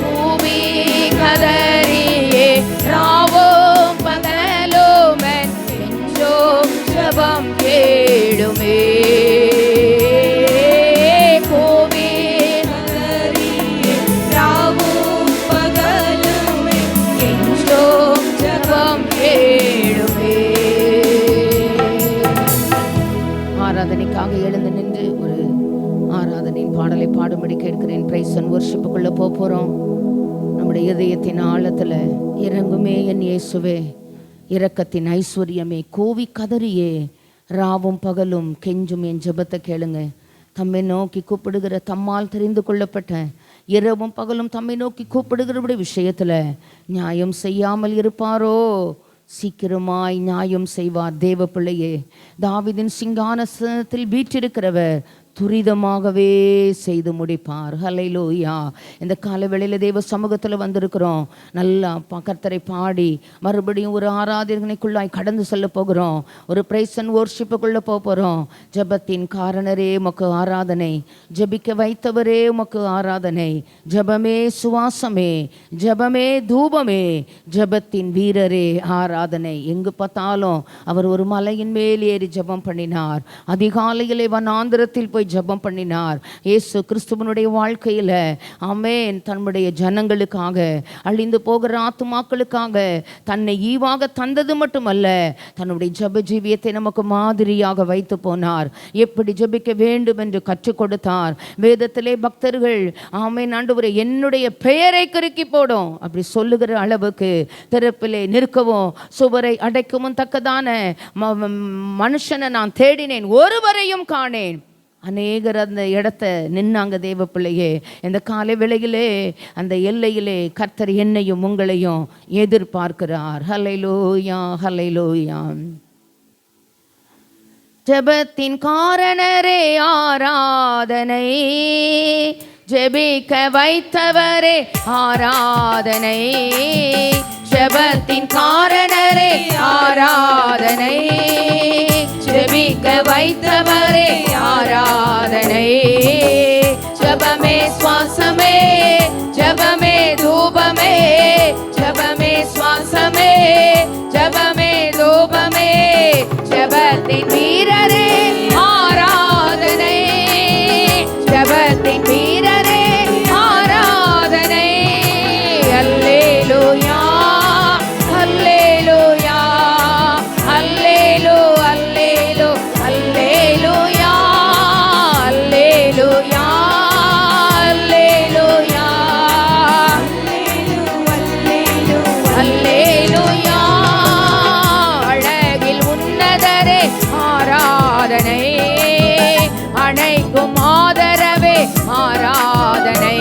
பூமி கதறியே ராவும் பகலும் நெஞ்சோம் ஜபம் கேளுமே. பூமி கதறியே ராவும் பகலும் நெஞ்சோம் ஜபம் கேளுமே. ஆராதனைக்காக எழுந்து நின்று ஒரு ஆராதனையின் பாடலை பாடும்படி கேட்கிறேன். பிரைஸ் அண்ட் வர்ஷிப்புக்குள்ள போறோம். நம்முடைய இதயத்தின் ஆழத்துல இறங்குமே என் இயேசுவே, இரக்கத்தின் ஐஸ்வர்யமே, கோவி கதறியே ராவும் பகலும் கெஞ்சும் என் ஜெபத்தை கேளுங்க. தம்மை நோக்கி கூப்பிடுகிற, தம்மால் தெரிந்து கொள்ளப்பட்ட, இரவும் பகலும் தம்மை நோக்கி கூப்பிடுகிறவருடைய விஷயத்துல நியாயம் செய்யாமல் இருப்பாரோ? சீக்கிரமாய் நியாயம் செய்வார். தேவ பிள்ளையே, தாவீதின் சிங்காசனத்தில் வீற்றிருக்கிறவர் துரிதமாகவே செய்து முடிப்பார். ஹல்லேலூயா. இந்த காலவேளையில் தேவ சமூகத்தில் வந்திருக்கிறோம். நல்லா கர்த்தரை பாடி மறுபடியும் ஒரு ஆராதனைக்குள்ளாய் கடந்து செல்ல போகிறோம். ஒரு பிரைஸ் அண்ட் வர்ஷிப்புக்குள்ளே போகிறோம். ஜெபத்தின் காரணரே உமக்கு ஆராதனை, ஜெபிக்க வைத்தவரே உமக்கு ஆராதனை. ஜெபமே சுவாசமே, ஜெபமே தூபமே, ஜெபத்தின் வீரரே ஆராதனை. எங்கு பார்த்தாலும் அவர் ஒரு மலையின் மேல் ஏறி ஜெபம் பண்ணினார். அதிகாலையிலே வனாந்திரத்தில் போய் ஜெபம் பண்ணினார். இயேசு கிறிஸ்துவனுடைய வாழ்க்கையில ஆமென், தன்னுடைய ஜனங்களுக்காக, அழிந்து போகிற ஆத்துமாக்களுக்காக தன்னை ஈவாக தந்தது மட்டுமல்ல, தன்னுடைய ஜெப ஜீவியத்தை நமக்கு மாதிரியாக வைத்து போனார். எப்படி ஜெபிக்க வேண்டும் என்று கற்றுக் கொடுத்தார். வேதத்திலே பக்தர்கள் ஆமென் ஆண்டவரே என்னுடைய பெயரை கிறுக்கி போடும் அப்படி சொல்லுகிற அளவுக்கு திறப்பிலே நிற்கவும் சுவரை அடைக்கவும் தக்கதான மனுஷனை நான் தேடினேன், ஒருவரையும் காணேன். அநேகர் அந்த இடத்த நின்னாங்க. தேவ பிள்ளையே, இந்த காலை வேளையிலே அந்த எல்லையிலே கர்த்தர் என்னையும் உங்களையும் எதிர்பார்க்கிறார். ஹல்லேலூயா, ஹல்லேலூயா. ஜெபத்தின் காரணரே ஆராதனை, ஜெபிக்க வைத்தவரே ஆராதனை. ஜெபத்தின் காரணரே ஆராதனை, ஜெபிக்க வைத்தவரே ஆராதனை. ஜெபமே சுவாசமே, ஜெபமே தூபமே, ஜெபமே சுவாசமே, ஜெபமே தூபமே, ஜெபத்தின் வீரரே ஆராதனை, ஜெபத்தின் வீரரே ஆராதனை. அல்லேலூயா, அல்லேலூயா, அல்லேலூ, அல்லேலூ, அல்லேலூயா, அல்லேலூயா, அல்லேலூயா, அல்லேலூயா. அழகில் உன்னதரே ஆராதனை, அணைக்கும் ஆதரவே ஆராதனை.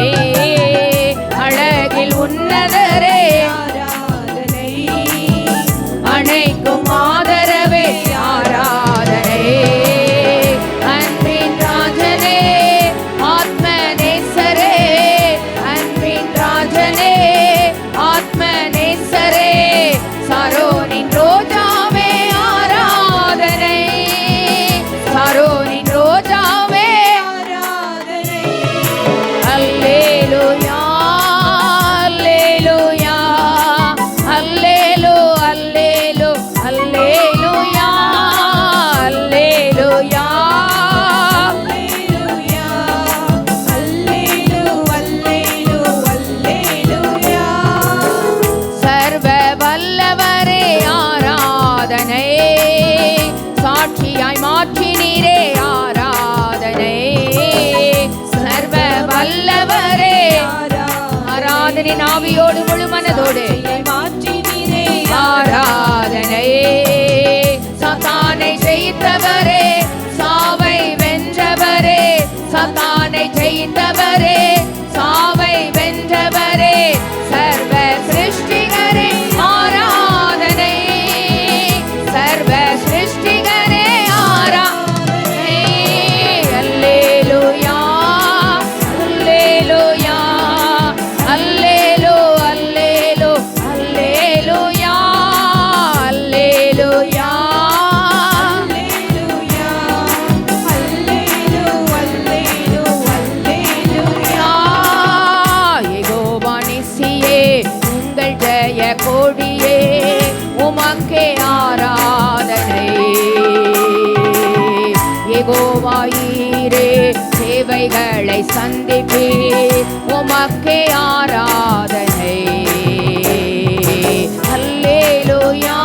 அழகில் உன்னதரே ஆராதனை, அணைக்கும் ஆதரவே ஆராதனை. அன்பின் ராஜனே ஆத்மநேசரே, அன்பின் ராஜனே ஆத்மநேசரே, சாரோனின் ரோஜாவே ஆராதனை, சாரோனின் ரோஜாவே ஆராதனை. அல்லேலூயா, அல்லேலூயா, அல்லேலூ, அல்லேலூ, அல்லேலூயா, அல்லேலூயா, அல்லேலூ, அல்லேலூ, அல்லேலூயா. சர்வ வல்லவரே ஆராதனை, சாட்சியாய் மாற்றினீரே ஆராதனை. சர்வ வல்லவரே ஆராதனை, நாவியோடு முழு மனதோடு மாற்றினீரே ஆராதனை. சாத்தானை ஜெயித்த வென்றவரே, சாவை வென்றவரே, சாத்தானை ஜெயித்தவரே, சாவை வென்றவரே, சர்வ சிருஷ்டிகரே ஆராதனை, சர்வ சிருஷ்டிகரே ஆராதனை. அல்லேலூயா, அல்லேலூயா, அல்லேலூ, அல்லேலூ, அல்லேலூயா, அல்லேலூயா. யெகோவா நிசியே, உங்கள் ஜெய கொடியே, உமக்கே ஆராதனை. யெகோவா ஈரே, தேவைகளை சந்திப்பீர், உமக்கே ஆராதனை. அல்லேலூயா,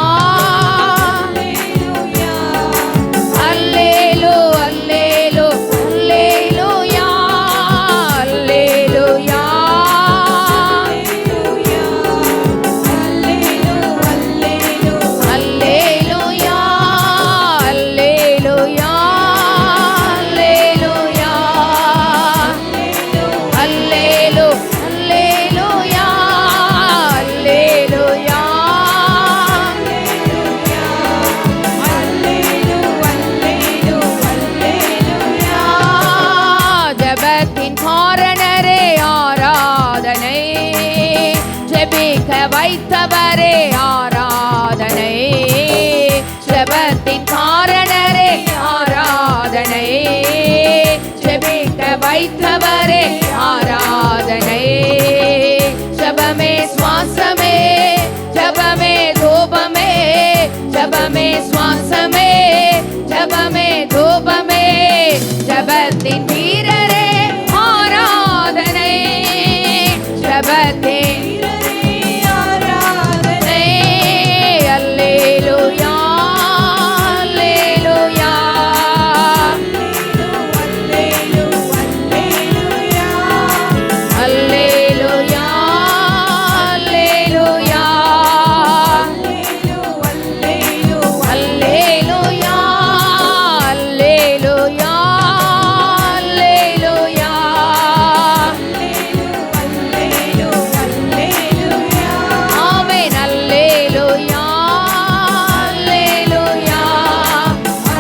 அல்லேலூ, அல்லேலூ, அல்லேலூயா, அல்லேலூயா. அல்லேலூயா, அல்லேலூயா, அல்லேலூயா, அல்லேலூ, அல்லேலூயா, அல்லேலூயா. ஜெபத்தின் காரணரே ஆராதனை, ஜெபிக்க வைத்தவரே ஆராதனை, ஜெபத்தின் காரணரே ஆராதனை, ஜெபிக்க வைத்தவரே ஆராதனை. ஜெபமே சுவாசமே, ஜெபமே தூபமே, ஜெபமே சுவாசமே, ஜெபமே தூபமே, ஜெபத்தின் வீரரே ஆராதனை, ஜெபத்தின் ஆராதனை. அல்லேலூயா, அல்லேலூயா, அல்லேலூயா, அல்லேலூயா, அல்லேலூயா, அல்லேலூயா, அல்லேலூயா. ஆமென். அல்லேலூயா, அல்லேலூயா,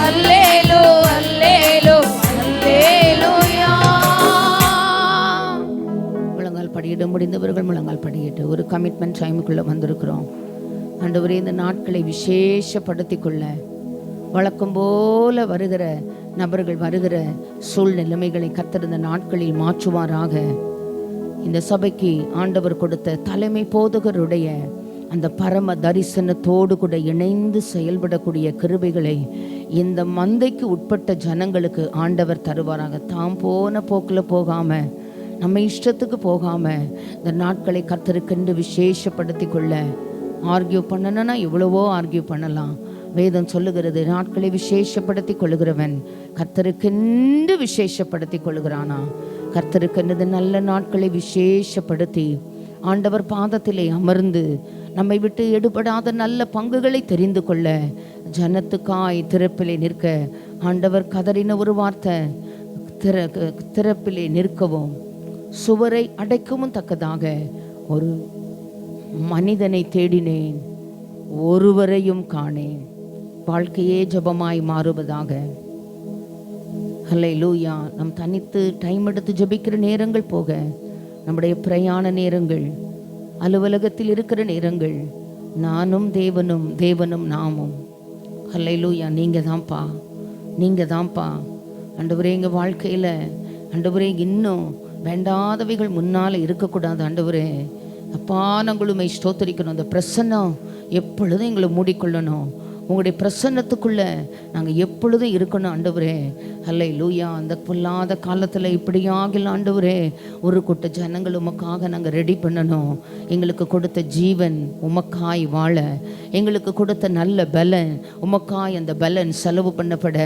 அல்லேலூ, அல்லேலூ, அல்லேலூயா. முழங்கால் படியிட முடிந்தவர்கள் முழங்கால் படியிட்டு ஒரு கமிட்மெண்ட் டைமுக்குள்ள வந்திருக்கிறோம். ஆண்டவரே, இந்த நாட்களை விசேஷப்படுத்திக் கொள்ள வழக்கம் போல வருகிற நபர்கள் வருகிற சூழ்நிலைமைகளை கர்த்தர் இந்த நாட்களில் மாற்றுவாராக. இந்த சபைக்கு ஆண்டவர் கொடுத்த தலைமை போதகருடைய அந்த பரம தரிசனத்தோடு கூட இணைந்து செயல்படக்கூடிய கிருபைகளை இந்த மந்தைக்கு உட்பட்ட ஜனங்களுக்கு ஆண்டவர் தருவாராக. தாம் போன போக்கில் போகாம, நம்ம இஷ்டத்துக்கு போகாம இந்த நாட்களை கர்த்தருக்கென்று விசேஷப்படுத்தி கொள்ள. ஆர்கியூ பண்ணணும்னா எவ்வளவோ ஆர்கியூ பண்ணலாம். வேதம் சொல்லுகிறது, நாட்களை விசேஷப்படுத்தி கொள்ளுகிறவன் கர்த்தருக்கென்று விசேஷப்படுத்தி கொள்ளுகிறானா. கர்த்தருக்கென்று நல்ல நாட்களை விசேஷப்படுத்தி ஆண்டவர் பாதத்திலே அமர்ந்து நம்மை விட்டு எடுபடாத நல்ல பங்குகளை தெரிந்து கொள்ள ஜனத்துக்காய் திறப்பிலே நிற்க ஆண்டவர் கதறின ஒரு வார்த்தை, திறப்பிலே நிற்கவும் சுவரை அடைக்கவும் தக்கதாக ஒரு மனிதனை தேடினேன், ஒருவரையும் காணேன். வாழ்க்கையே ஜெபமாய் மாறுவதாக. அல்லேலூயா. நம் தனித்து டைம் எடுத்து ஜெபிக்கிற நேரங்கள் போக, நம்முடைய பிரயாண நேரங்கள், அலுவலகத்தில் இருக்கிற நேரங்கள், நானும் தேவனும் தேவனும் நாமும். அல்லேலூயா. நீங்கள் தான்ப்பா, நீங்கள் தான்ப்பா. ஆண்டவரே, எங்கள் வாழ்க்கையில் ஆண்டவரே இன்னும் வேண்டாதவைகள் முன்னால் இருக்கக்கூடாது. ஆண்டவரே அப்பா, நாங்கள் உம்மை ஸ்தோத்திரிக்கணும். அந்த பிரசன்னம் எப்பொழுதும் எங்களை மூடிக்கொள்ளணும். உங்களுடைய பிரசன்னத்துக்குள்ளே நாங்கள் எப்பொழுதும் இருக்கணும் ஆண்டவரே. அல்லேலூயா. அந்த பொல்லாத காலத்தில் இப்படியாகல ஆண்டவரே, ஒரு கூட்ட ஜனங்கள் உமக்காக நாங்கள் ரெடி பண்ணணும். எங்களுக்கு கொடுத்த ஜீவன் உமக்காய் வாழ, எங்களுக்கு கொடுத்த நல்ல பலன் உமக்காய், அந்த பலன் செலவு பண்ணப்பட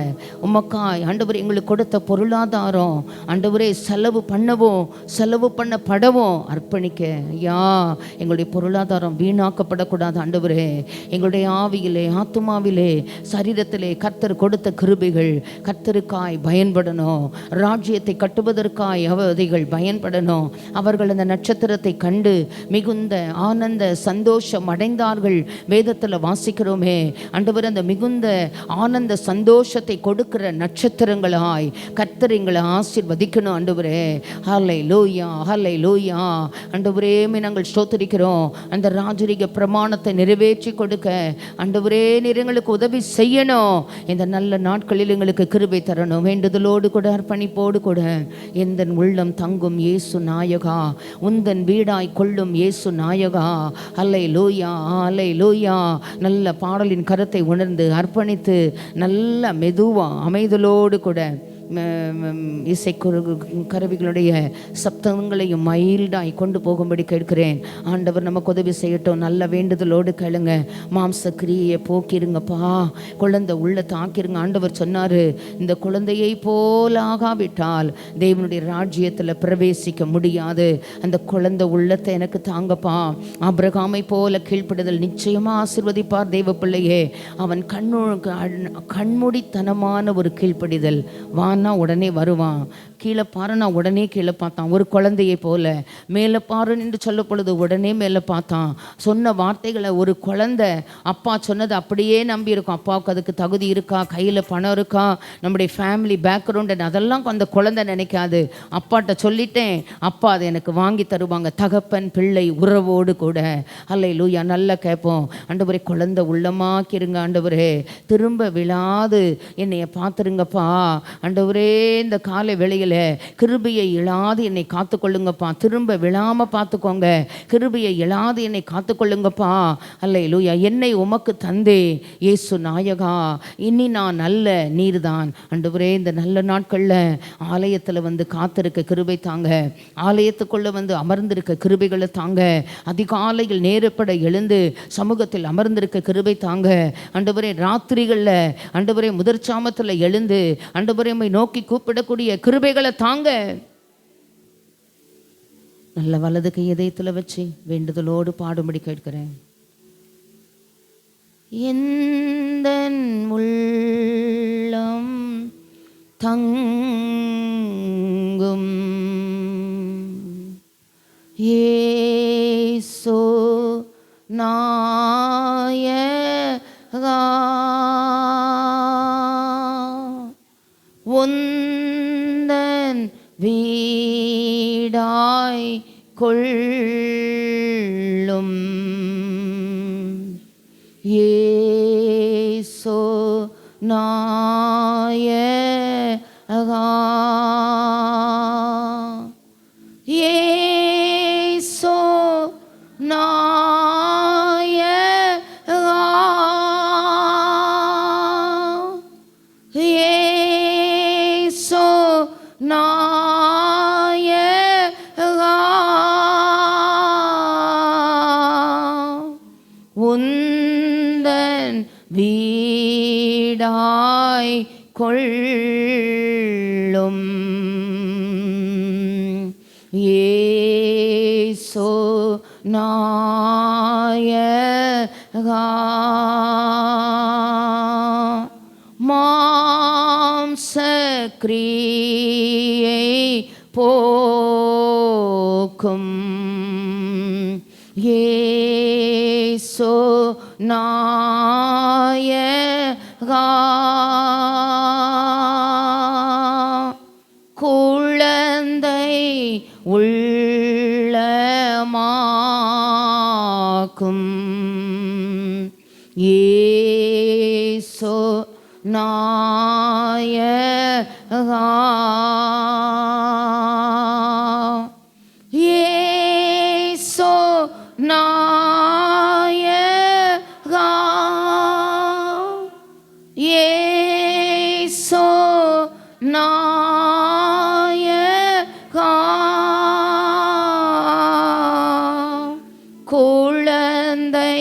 உமக்காய் ஆண்டவரே, எங்களுக்கு கொடுத்த பொருளாதாரம் ஆண்டவரே செலவு பண்ணவும் செலவு பண்ணப்படவும் அர்ப்பணிக்க. ஐயா, எங்களுடைய பொருளாதாரம் வீணாக்கப்படக்கூடாது ஆண்டவரே. எங்களுடைய ஆவியிலே ஆத்தும ஆத்துமாவிலே சரீரத்திலே கர்த்தர் கொடுத்த கிருபைகள் கர்த்தருக்காய் பயன்படணும். ராஜ்யத்தை கட்டுவதற்காய் அவதிகள் பயன்படணும். அவர்கள் அந்த நட்சத்திரத்தை கண்டு மிகுந்த ஆனந்த சந்தோஷம் அடைந்தார்கள். வேதத்தில் வாசிக்கிறோமே. ஆண்டவர் அந்த மிகுந்த ஆனந்த சந்தோஷத்தை கொடுக்கிற நட்சத்திரங்களாய் கர்த்தர் எங்களை ஆசீர்வதிக்கணும். ஆண்டவரே ஹல்லேலூயா, ஹல்லேலூயா. ஆண்டவரே நாங்கள் ஸ்தோத்திரிக்கிறோம். அந்த ராஜரீக பிரமாணத்தை நிறைவேற்றி கொடுக்க ஆண்டவரே நீர் எங்களுக்கு உதவி செய்யணும். இந்த நல்ல நாட்களில் எங்களுக்கு கிருபை தரணும். வேண்டுதலோடு கூட அர்ப்பணிப்போடு கூட எந்தன் உள்ளம் தங்கும் இயேசு நாயகா, உந்தன் வீடாய் கொள்ளும் இயேசு நாயகா. ஹல்லேலூயா, ஹல்லேலூயா. நல்ல பாடலின் கருத்தை உணர்ந்து அர்ப்பணித்து நல்ல மெதுவா அமைதலோடு கூட இசை கருவிகளுடைய சப்தங்களையும் மைல்டாய் கொண்டு போகும்படி கேட்கிறேன். ஆண்டவர் நமக்கு உதவி செய்யட்டும். நல்ல வேண்டுதலோடு கேளுங்க. மாம்ச கிரியை போக்கிருங்கப்பா, குழந்தை உள்ள தாக்கிருங்க. ஆண்டவர் சொன்னார், இந்த குழந்தையை போல் ஆகாவிட்டால் தேவனுடைய ராஜ்யத்தில் பிரவேசிக்க முடியாது. அந்த குழந்தை உள்ளத்தை எனக்கு தாங்கப்பா. ஆபிரகாமை போல கீழ்ப்படுதல் நிச்சயமாக ஆசீர்வதிப்பார் தேவ பிள்ளையே. அவன் கண்மூடித்தனமான ஒரு கீழ்ப்படிதல். உடனே வருவான், கீழே பாருன்னா உடனே கீழே பார்த்தான். ஒரு குழந்தையை போல மேலே பாருன்னு என்று சொல்லப்பொழுது உடனே மேலே பார்த்தான். சொன்ன வார்த்தைகளை ஒரு குழந்தை அப்பா சொன்னது அப்படியே நம்பி இருக்கும். அப்பாவுக்கு அதுக்கு தகுதி இருக்கா, கையில் பணம் இருக்கா, நம்முடைய ஃபேமிலி பேக்ரவுண்டு அதெல்லாம் அந்த குழந்தை நினைக்காது. அப்பாட்ட சொல்லிட்டேன், அப்பா அதை எனக்கு வாங்கி தருவாங்க. தகப்பன் பிள்ளை உறவோடு கூட. ஹல்லேலூயா. நல்லா கேட்போம். ஆண்டவரே குழந்தை உள்ளமாக்கிருங்க. ஆண்டவரே திரும்ப விழாது என்னைய பார்த்துருங்கப்பா. ஆண்டவரே இந்த காலை வேளையில் கிருபையை இழாது என்னை காத்துக்கொள்ளுங்கப்பா. திரும்ப விழாம பார்த்துக்கோங்க. கிருபையை இழாது என்னை காத்துக்கொள்ளுங்கப்பா. அல்லேலூயா. என்னை உமக்கு தந்தே இயேசு நாயகா, இனி நான் நல்ல நீர்தான். ஆண்டவரே இந்த நல்ல நாட்களில் ஆலயத்தில் வந்து காத்திருக்க கிருபை தாங்க. ஆலயத்துக்குள்ளே வந்து அமர்ந்திருக்க கிருபைகளை தாங்க. அதிகாலையில் நேரப்பட எழுந்து சமூகத்தில் அமர்ந்திருக்க கிருபை தாங்க. ஆண்டவரே ராத்திரிகளில் ஆண்டவரே முதற்சாமத்தில் எழுந்து ஆண்டவரே நோக்கி கூப்பிடக்கூடிய கிருபைகளை தாங்க. நல்ல வலது கை இதயத்தில் வச்சு வேண்டுதலோடு பாடும்படி கேட்கிறேன். எந்தன் உள்ளம் தங்கும் இயேசு நாயகா, உந்தன் வீடாய் கொள்ளும் இயேசு நாயகா, இயேசு நாயகா, இயேசு நாயகா, உந்தன் வீடாய் கொள்ளும் இயேசு நாயகா, மாம்சக்கிரியை போக்கும் இயேசு நாயகா, குழந்தை உள்ளமாக்கும் இயேசு நாயகா, இயேசு நாயகா, இயேசு நாயகா, குழந்தை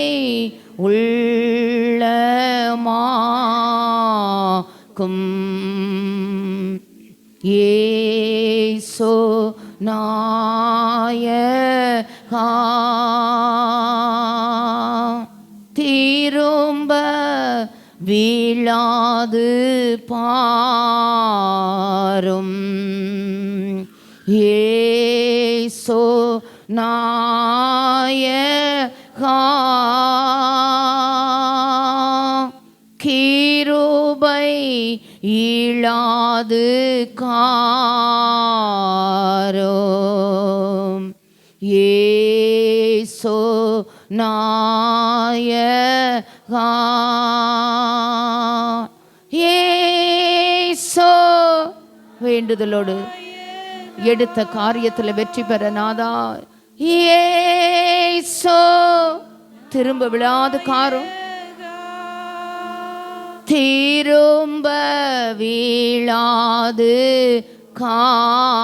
உள்ளமாக்கும் இயேசு நாயகா, திரும்ப வீழாது பாரும். ஏசோ நாயகா கிருபை இழாது காரும். ஏசோ நாயகா ஏசோ வேண்டுதலோடு எடுத்த காரியத்தில் வெற்றி பெற நாதா ஏசோ திரும்ப விழாது காரும். திரும்ப வீழாது காரும்.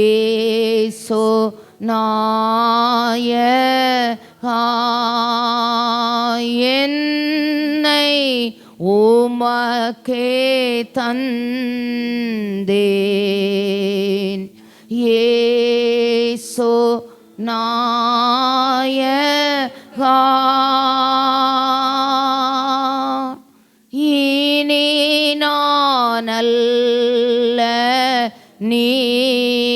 ஏசோ நாயகா என்னை உமக்கே தந்தேன். ஏசோ நாயகா இனி நான் அல்ல நீரே.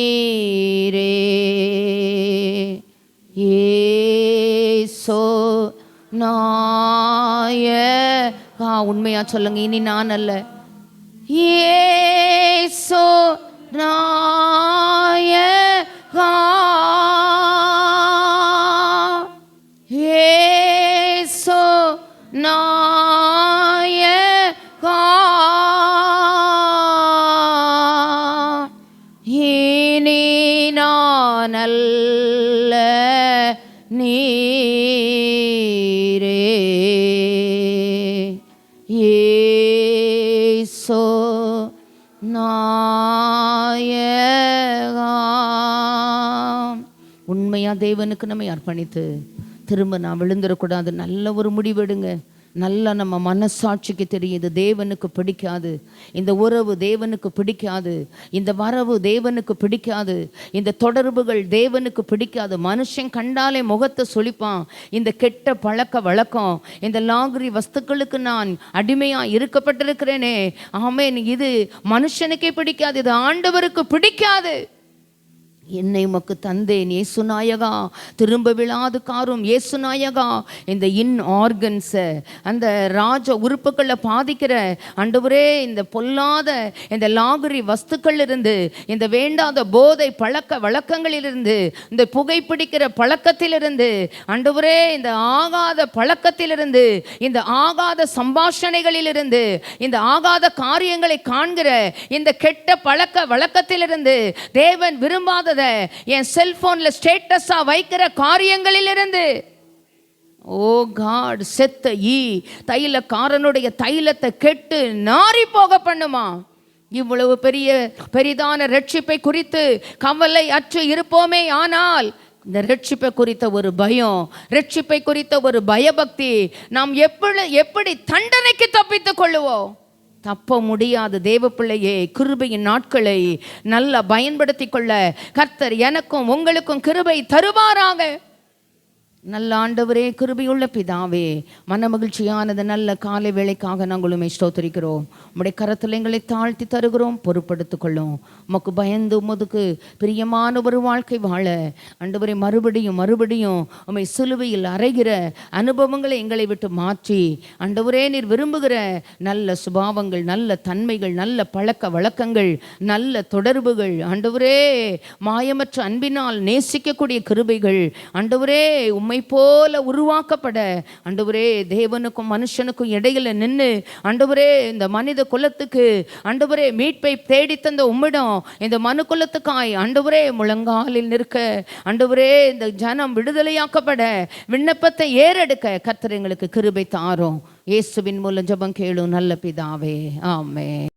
ஏசோ நாயகா உண்மையா சொல்லுங்க, இனி நான் அல்ல. ஏசோ நாயகா ஏசோ நாயகா இனி நான் அல்ல நீரே. ஏசோ நாயகா உண்மையா தேவனுக்கு நம்மை அர்ப்பணித்து திரும்ப நான் விழுந்துடக்கூடாது. நல்ல ஒரு முடிவெடுங்க. நல்லா நம்ம மனசாட்சிக்கு தெரியுது தேவனுக்கு பிடிக்காது, இந்த உறவு தேவனுக்கு பிடிக்காது, இந்த வரவு தேவனுக்கு பிடிக்காது, இந்த தொடர்புகள் தேவனுக்கு பிடிக்காது. மனுஷன் கண்டாலே முகத்தை சொலிப்பான். இந்த கெட்ட பழக்க வழக்கம், இந்த லாகிரி வஸ்துக்களுக்கு நான் அடிமையா இருக்கப்பட்டிருக்கிறேனே, ஆமென், இது மனுஷனுக்கே பிடிக்காது, இது ஆண்டவருக்கு பிடிக்காது. என்னை உமக்கு தந்தேன் இயேசுநாயகா, திரும்ப விழாது காரும் இயேசுநாயகா. இந்த ஆர்கன்ஸை, அந்த ராஜ உறுப்புகளை பாதிக்கிற ஆண்டவரே, இந்த பொல்லாத இந்த லாகிரி வஸ்துக்கள் இருந்து, இந்த வேண்டாத போதை பழக்க வழக்கங்களிலிருந்து, இந்த புகைப்பிடிக்கிற பழக்கத்திலிருந்து ஆண்டவரே, இந்த ஆகாத பழக்கத்திலிருந்து, இந்த ஆகாத சம்பாஷணைகளிலிருந்து, இந்த ஆகாத காரியங்களை காண்கிற இந்த கெட்ட பழக்க வழக்கத்திலிருந்து, தேவன் விரும்பாத என் செல்போன்ல ஸ்டேட்டஸா வைக்கிற காரியங்களிலிருந்து, ஓ காட், செத்த தைலக்காரனுடைய தைலத்தை கெட்டு நாரி போக பண்ணுமா. இவ்வளவு பெரிதான ரட்சிப்பை குறித்து கவலை அற்று இருப்போமே, ஆனால் இந்த ரட்சிப்பை குறித்த ஒரு பயம், ரட்சிப்பை குறித்த ஒரு பயபக்தி, நாம் எப்படி தண்டனைக்கு தப்பித்துக் கொள்ளுவோம்? தப்ப முடியாது. தேவ பிள்ளையே, கிருபையின் நாட்களை நல்லா பயன்படுத்தி கொள்ள கர்த்தர் எனக்கும் உங்களுக்கும் கிருபை தருவாராக. நல்ல ஆண்டவரே, கிருபையுள்ள பிதாவே, மன மகிழ்ச்சியானது நல்ல காலை வேளைக்காக நாங்களுமே ஸ்தோத்திரிக்கிறோம். உம்முடைய கரத்தில் எங்களை தாழ்த்தி தருகிறோம், பொறுப்படுத்திக் கொள்ளும். உமக்கு பயந்து உமதுக்கு பிரியமான ஒரு வாழ்க்கை வாழ ஆண்டவரே, மறுபடியும் உம்மை சிலுவையில் அறைகிற அனுபவங்களை எங்களை விட்டு மாற்றி ஆண்டவரே, நீர் விரும்புகிற நல்ல சுபாவங்கள், நல்ல தன்மைகள், நல்ல பழக்க வழக்கங்கள், நல்ல தொடர்புகள், ஆண்டவரே மாயமற்ற அன்பினால் நேசிக்கக்கூடிய கிருபைகள் ஆண்டவரே உம்மை போல உருவாக்கப்பட ஆண்டவரே, தேவனுக்கும் மனுஷனுக்கும் இடையில நின்று ஆண்டவரே, இந்த மனித குலத்துக்கு ஆண்டவரே மீட்பை தேடி தந்த உம்மிடம் இந்த மனு குலத்துக்காய் ஆண்டவரே முழங்காலில் நிற்க ஆண்டவரே, இந்த ஜனம் விடுதலையாக்கப்பட விண்ணப்பத்தை ஏறெடுக்க கர்த்தர் எங்களுக்கு கிருபை தாரும். இயேசுவின் மூலம் ஜெபம் கேளும் நல்ல பிதாவே, ஆமென்.